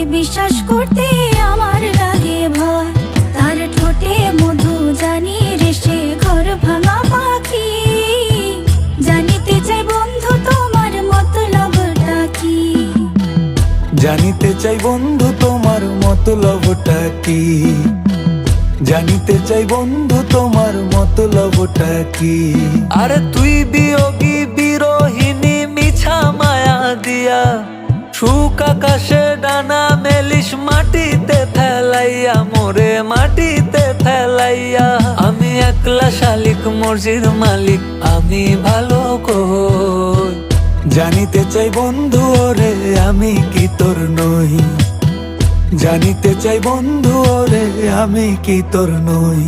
বিশ্বাস করতে আমার লাগে ভয়। তার ঠোঁটে মধু জানি রে সে ঘর ভাঙা পাখি। জানিতে চাই বন্ধু তোমার মতলবটা কি। জানিতে চাই বন্ধু তোমার মতলবটা কি। জানিতে চাই বন্ধু তোমার মতলবটা কি। আরে তুই বিয়োগী বিরোহিনী মিছা মায়া দিয়া সুখ আকাশে ডানা মেলিস মাটিতে ফেলাইয়া মোরে মাটিতে ফেলাইয়া। আমি একলা শালিক মর্জির মালিক আমি ভালো কই। জানিতে চাই বন্ধু ওরে আমি কি তোর নই। জানিতে চাই বন্ধু ওরে আমি কি তোর নই।